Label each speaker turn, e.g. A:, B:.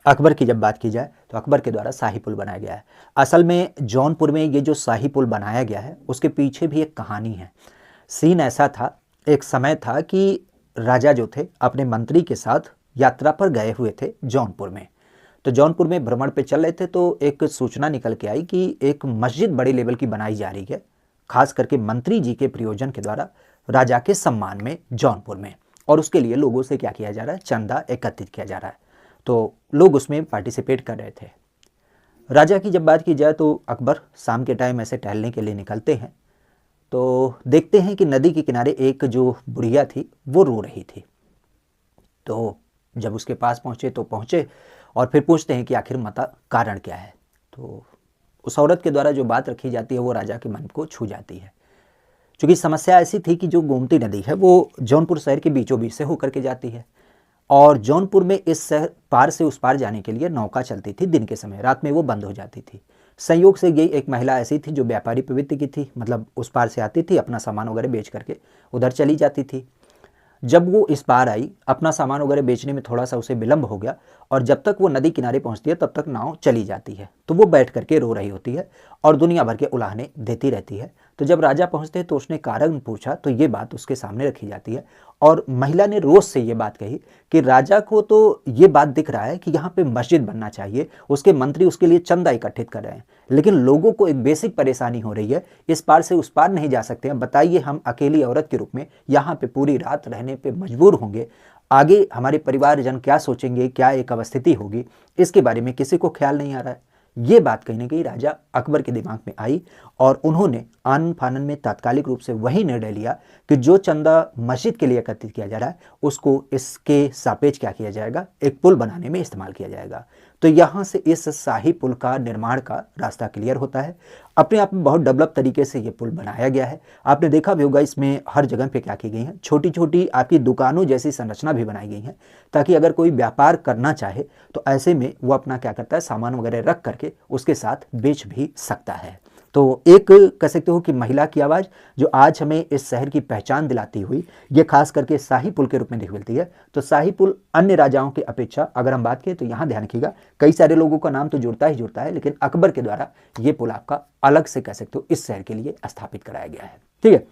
A: अकबर की जब बात की जाए तो अकबर के द्वारा शाही पुल बनाया गया है। असल में जौनपुर में ये जो शाही पुल बनाया गया है उसके पीछे भी एक कहानी है। सीन ऐसा था, एक समय था कि राजा जो थे अपने मंत्री के साथ यात्रा पर गए हुए थे जौनपुर में। तो जौनपुर में भ्रमण पे चल रहे थे तो एक सूचना निकल के आई कि एक मस्जिद बड़े लेवल की बनाई जा रही है, खास करके मंत्री जी के प्रयोजन के द्वारा राजा के सम्मान में जौनपुर में। और उसके लिए लोगों से क्या किया जा रहा है, चंदा एकत्रित किया जा रहा है। तो लोग उसमें पार्टिसिपेट कर रहे थे। राजा की जब बात की जाए तो अकबर शाम के टाइम ऐसे टहलने के लिए निकलते हैं तो देखते हैं कि नदी के किनारे एक जो बुढ़िया थी वो रो रही थी। तो जब उसके पास पहुँचे तो पहुँचे और फिर पूछते हैं कि आखिर माता कारण क्या है। तो उस औरत के द्वारा जो बात रखी जाती है वो राजा के मन को छू जाती है। क्योंकि समस्या ऐसी थी कि जो गोमती नदी है वो जौनपुर शहर के बीचों बीच से होकर के जाती है और जौनपुर में इस शहर पार से उस पार जाने के लिए नौका चलती थी दिन के समय, रात में वो बंद हो जाती थी। संयोग से ये एक महिला ऐसी थी जो व्यापारी प्रवृत्ति की थी, मतलब उस पार से आती थी, अपना सामान वगैरह बेच करके उधर चली जाती थी। जब वो इस पार आई, अपना सामान वगैरह बेचने में थोड़ा सा उसे विलंब हो गया और जब तक वो नदी किनारे पहुंचती है तब तक नाव चली जाती है। तो वो बैठ करके रो रही होती है और दुनिया भर के उलाहने देती रहती है। तो जब राजा पहुंचते हैं तो उसने कारण पूछा तो ये बात उसके सामने रखी जाती है और महिला ने रोष से ये बात कही कि राजा को तो ये बात दिख रहा है कि यहाँ पे मस्जिद बनना चाहिए, उसके मंत्री उसके लिए चंदा इकट्ठित कर रहे हैं, लेकिन लोगों को एक बेसिक परेशानी हो रही है, इस पार से उस पार नहीं जा सकते हैं। बताइए, हम अकेली औरत के रूप में यहाँ पे पूरी रात रहने पे मजबूर होंगे, आगे हमारे परिवारजन क्या सोचेंगे, क्या एक अवस्थिति होगी, इसके बारे में किसी को ख्याल नहीं आ रहा है। ये बात कहीं ना कहीं राजा अकबर के दिमाग में आई और उन्होंने आनन फानन में तात्कालिक रूप से वही निर्णय लिया कि जो चंदा मस्जिद के लिए एकत्रित किया जा रहा है उसको इसके सापेक्ष क्या किया जाएगा, एक पुल बनाने में इस्तेमाल किया जाएगा। तो यहाँ से इस शाही पुल का निर्माण का रास्ता क्लियर होता है। अपने आप में बहुत डेवलप तरीके से ये पुल बनाया गया है। आपने देखा भी होगा इसमें हर जगह पे क्या की गई है, छोटी छोटी आपकी दुकानों जैसी संरचना भी बनाई गई है ताकि अगर कोई व्यापार करना चाहे तो ऐसे में वो अपना क्या करता है, सामान वगैरह रख करके उसके साथ बेच भी सकता है। तो एक कह सकते हो कि महिला की आवाज़ जो आज हमें इस शहर की पहचान दिलाती हुई, ये खास करके शाही पुल के रूप में दिख मिलती है। तो शाही पुल अन्य राजाओं की अपेक्षा अगर हम बात करें तो यहाँ ध्यान रखिएगा, कई सारे लोगों का नाम तो जुड़ता ही जुड़ता है, लेकिन अकबर के द्वारा ये पुल आपका अलग से कह सकते हो इस शहर के लिए स्थापित कराया गया है। ठीक है,